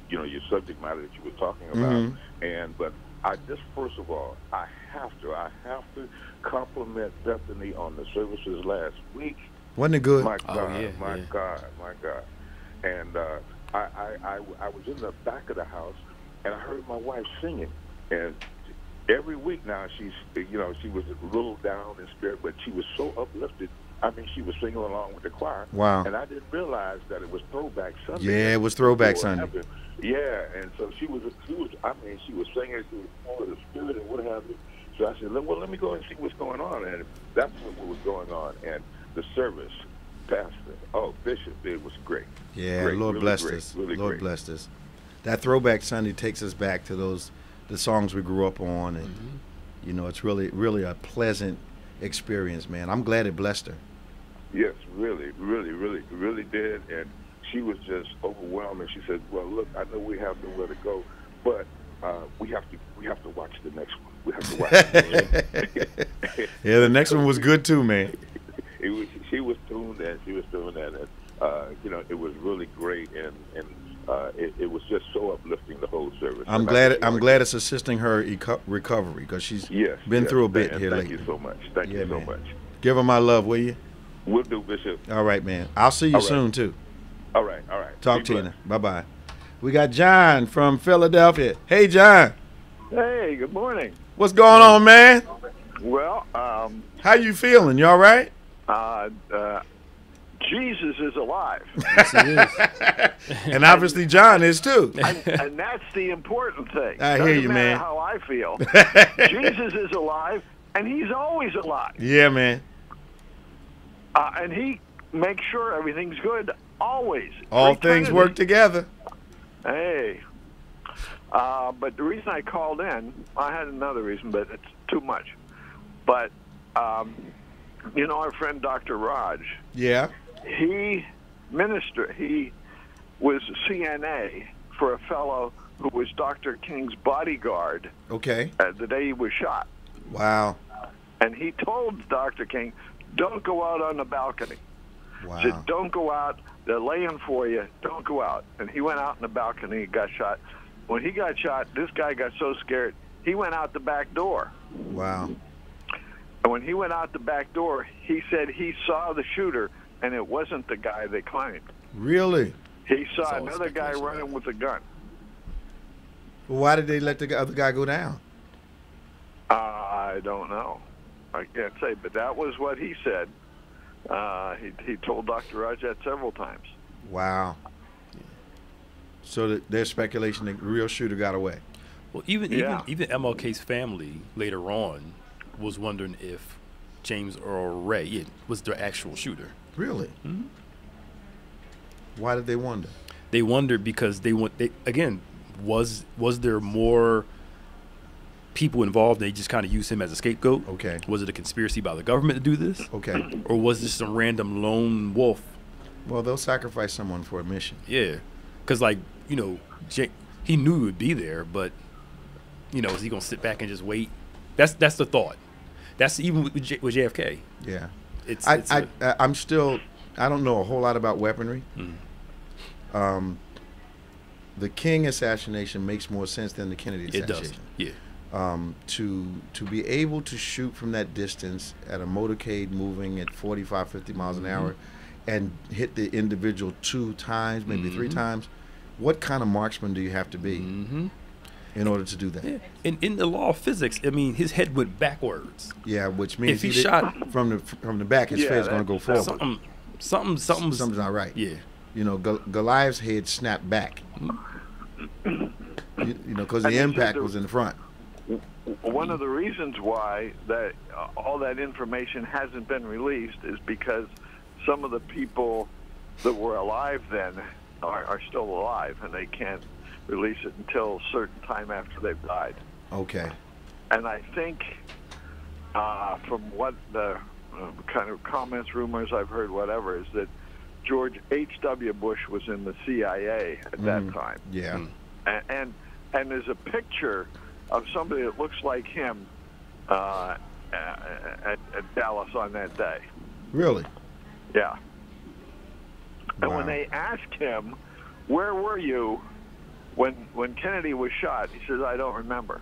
your subject matter that you were talking about. Mm-hmm. But I just, first of all, I have to compliment Bethany on the services last week. Wasn't it good? My God, my God. And I was in the back of the house, and I heard my wife singing. And every week now, she was a little down in spirit, but she was so uplifted. I mean, she was singing along with the choir. Wow. And I didn't realize that it was Throwback Sunday. Yeah, it was Throwback Sunday. Yeah, and so she was singing, she was full of the spirit and what have you. So I said, well, let me go and see what's going on. And that's what was going on. And the service, Pastor, Bishop, it was great. Yeah, great, Lord really blessed great, us. Really Lord great. Blessed us. That Throwback Sunday takes us back to the songs we grew up on. And, it's really, really a pleasant experience, man. I'm glad it blessed her. Yes, really, really, really, really did. And she was just overwhelmed. And she said, well, look, I know we have nowhere to go, but we have to watch the next one. We have to watch it. Yeah, the next one was good too, man. She was tuned in. And, it was really great. And it was just so uplifting the whole service. I'm glad it's assisting her recovery, because she's been through a bit here lately. Thank you so much. Thank you so much. Give her my love, will you? Will do, Bishop. All right, man. I'll see you soon, too. All right, all right. Talk to you. Bye-bye. We got John from Philadelphia. Hey, John. Hey, good morning. What's going on, man? Well, how you feeling? You all right? Jesus is alive. Yes, he is. And obviously John is too. And that's the important thing. I hear you, man. How I feel. Jesus is alive, and he's always alive. Yeah, man. And he makes sure everything's good always. All things work together. Hey. But the reason I called in, I had another reason, but it's too much. But, you know our friend Dr. Raj? Yeah. He was CNA for a fellow who was Dr. King's bodyguard. Okay. The day he was shot. Wow. And he told Dr. King, don't go out on the balcony. Wow. He said, don't go out. They're laying for you. Don't go out. And he went out on the balcony and got shot. When he got shot, this guy got so scared, he went out the back door. Wow. And when he went out the back door, he said he saw the shooter, and it wasn't the guy they claimed. Really? He saw another guy running with a gun. Well, why did they let the other guy go down? I don't know. I can't say, but that was what he said. He told Dr. Raj that several times. Wow. So there's speculation the real shooter got away. Well, even MLK's family later on was wondering if James Earl Ray was the actual shooter. Really? Mm-hmm. Why did they wonder? They wondered because was there more people involved and they just kind of used him as a scapegoat? Okay. Was it a conspiracy by the government to do this? Okay. Or was this some random lone wolf? Well, they'll sacrifice someone for a mission. Yeah. Because, he knew he would be there, but, is he going to sit back and just wait? That's the thought. That's even with JFK. Yeah. I don't know a whole lot about weaponry. Mm. The King assassination makes more sense than the Kennedy assassination. It does, yeah. To be able to shoot from that distance at a motorcade moving at 45, 50 miles an hour and hit the individual 2 times, maybe 3 times, what kind of marksman do you have to be in order to do that? Yeah. In the law of physics, his head went backwards. Yeah, which means if he shot from the back, his head's going to go forward. Something's not right. Yeah. Goliath's head snapped back. Because the impact was in the front. One of the reasons why that all that information hasn't been released is because some of the people that were alive then are still alive, and they can't release it until a certain time after they've died. Okay. And I think from what the kind of comments, rumors I've heard, whatever, is that George H.W. Bush was in the CIA at that time. Yeah. And there's a picture of somebody that looks like him at Dallas on that day. Really? Yeah. And Wow. when they asked him, where were you when Kennedy was shot, he says, I don't remember.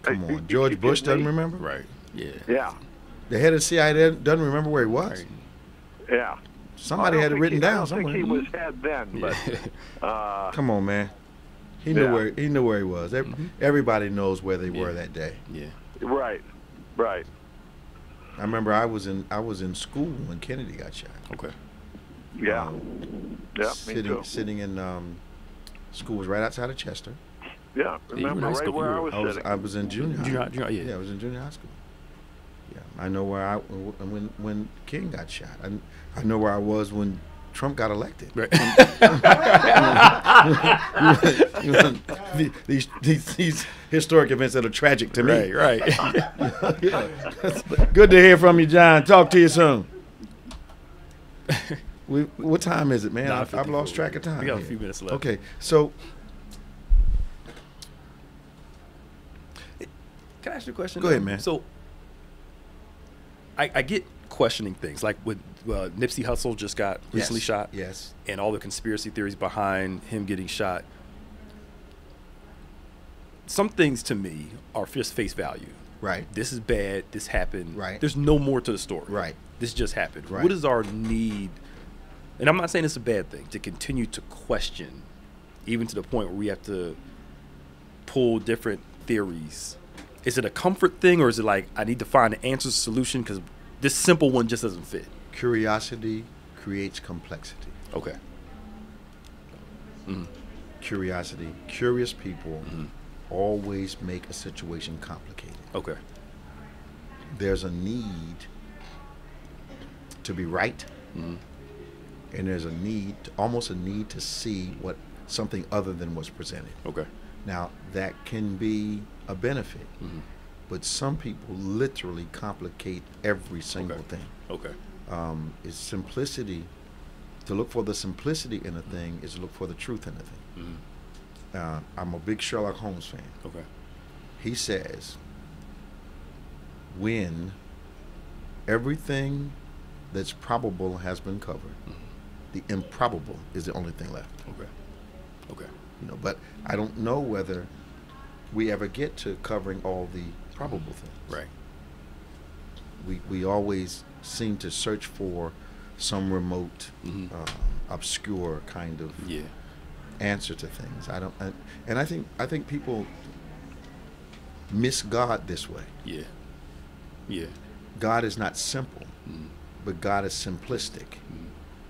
Come on. George Bush doesn't remember? Right. Yeah. Yeah. The head of the CIA doesn't remember where he was? Right. Yeah. Somebody had it written down somewhere. I don't somewhere. think he was head then, but Come on, man. He knew where he was. Everybody knows where they were that day. Yeah. Right. I remember I was in school when Kennedy got shot. Okay. Yeah. Sitting in school was right outside of Chester. Yeah. Remember right where I was sitting. I was in junior high. Yeah, I was in junior high school. Yeah, I know where when King got shot. I know where I was when Trump got elected. Right. these historic events that are tragic to me. Right. Yeah. Good to hear from you, John. Talk to you soon. What time is it, man? I've lost track of time. We got a few minutes left. Okay, so can I ask you a question? Go ahead, man. So I get questioning things like with Nipsey Hussle just got recently shot. Yes. And all the conspiracy theories behind him getting shot. some things to me are just face value. Right. This is bad. This happened. Right. There's no more to the story. Right. This just happened. Right. What is our need? And I'm not saying it's a bad thing to continue to question, even to the point where we have to pull different theories. Is it a comfort thing, or is it like I need to find an answer solution because this simple one just doesn't fit? Curiosity creates complexity. Okay. Mm-hmm. Curiosity. Curious people always make a situation complicated. Okay. There's a need to be right, and there's a need, almost a need to see what something other than what's presented. Okay. Now, that can be a benefit, but some people literally complicate every single thing. Okay. It's simplicity. To look for the simplicity in a thing is to look for the truth in a thing. I'm a big Sherlock Holmes fan. Okay. He says, when everything that's probable has been covered, the improbable is the only thing left. Okay. Okay. You know, but I don't know whether we ever get to covering all the probable things. Right. We always seem to search for some remote, obscure kind of answer to things. And I think people miss God this way. Yeah. Yeah. God is not simple, but God is simplistic.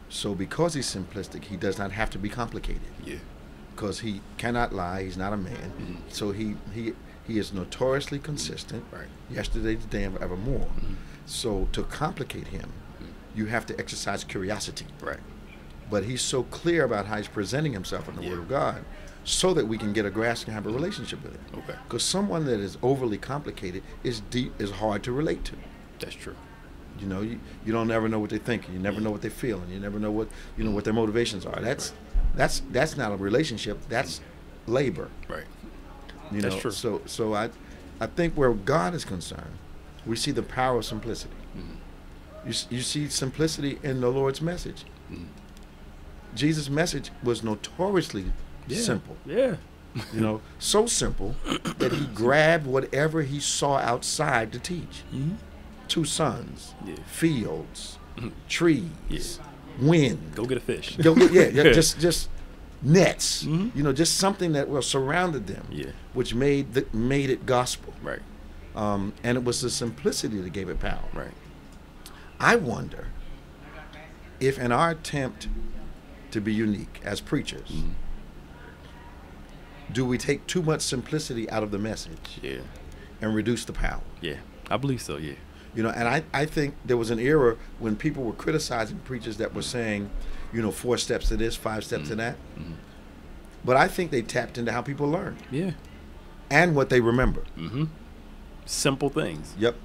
So because he's simplistic, he does not have to be complicated. Yeah. Because he cannot lie. He's not a man. So he is notoriously consistent. Right. Yesterday, today, and forevermore. So to complicate him, you have to exercise curiosity. Right. But he's so clear about how he's presenting himself in the Word of God, so that we can get a grasp and have a relationship with him. Okay. Because someone that is overly complicated is deep, is hard to relate to. That's true. You know, you don't ever know what they think, and you never know what they feel, and you never know what what their motivations are. That's not a relationship. That's labor. Right. You That's know, true. So I think where God is concerned, we see the power of simplicity. You see simplicity in the Lord's message. Jesus' message was notoriously simple. Yeah. You know, so simple that he grabbed whatever he saw outside to teach. 2 sons, fields, trees, wind. Go get a fish. Go get, just nets. You know, just something that surrounded them, which made it gospel. Right. And it was the simplicity that gave it power. Right. I wonder if in our attempt to be unique as preachers, do we take too much simplicity out of the message and reduce the power? Yeah, I believe so, yeah. You know, and I think there was an era when people were criticizing preachers that were saying, 4 steps to this, 5 steps to that. But I think they tapped into how people learn. Yeah. And what they remember. Simple things. Yep.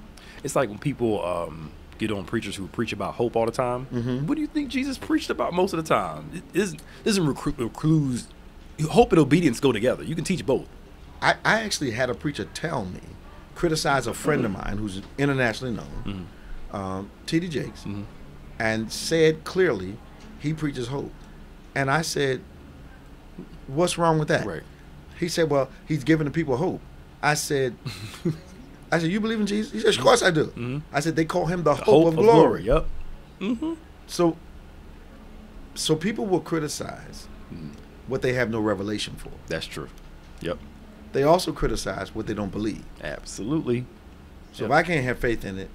It's like when people get on preachers who preach about hope all the time. What do you think Jesus preached about most of the time? It doesn't recluse. Hope and obedience go together. You can teach both. I actually had a preacher tell me, criticize a friend of mine who's internationally known, T.D. Jakes, and said clearly he preaches hope. And I said, what's wrong with that? Right. He said, well, he's giving the people hope. I said, you believe in Jesus? He said, of course I do. I said, they call him the hope of glory. Yep. So people will criticize what they have no revelation for. That's true. Yep. They also criticize what they don't believe. Absolutely. So if I can't have faith in it,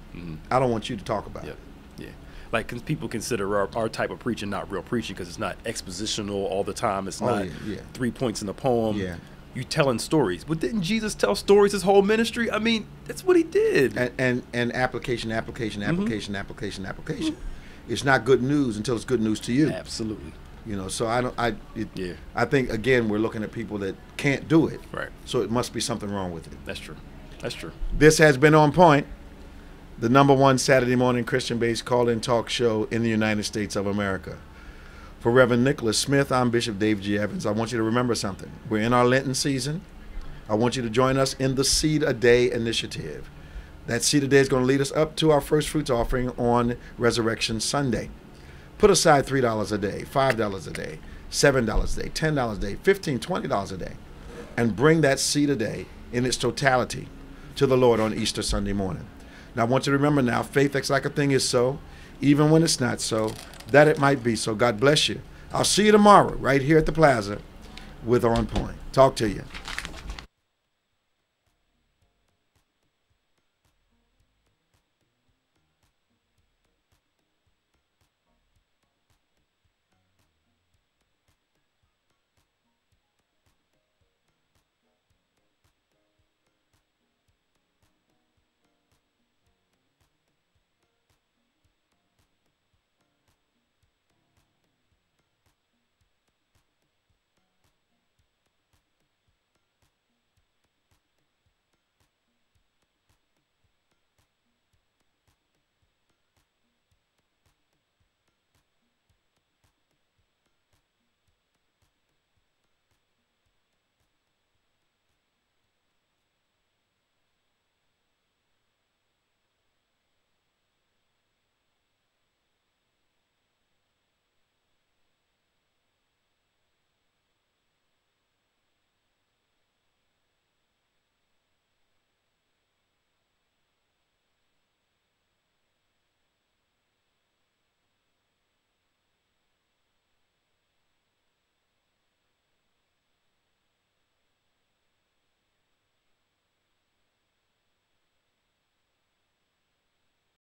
I don't want you to talk about it. Yeah. Like people consider our type of preaching not real preaching because it's not expositional all the time. It's not 3 points in a poem. Yeah. You telling stories. But didn't Jesus tell stories his whole ministry? I mean, that's what he did. And application. It's not good news until it's good news to you. Absolutely. So I think again we're looking at people that can't do it. Right. So it must be something wrong with it. That's true. That's true. This has been On Point, the #1 Saturday morning Christian-based call-in talk show in the United States of America. For Reverend Nicholas Smith, I'm Bishop David G. Evans. I want you to remember something. We're in our Lenten season. I want you to join us in the Seed a Day initiative. That Seed a Day is going to lead us up to our first fruits offering on Resurrection Sunday. Put aside $3 a day, $5 a day, $7 a day, $10 a day, $15, $20 a day. and bring that seed a day in its totality to the Lord on Easter Sunday morning. Now, I want you to remember now, faith acts like a thing is so, even when it's not so, that it might be so. God bless you. I'll see you tomorrow right here at the Plaza with On Point. Talk to you.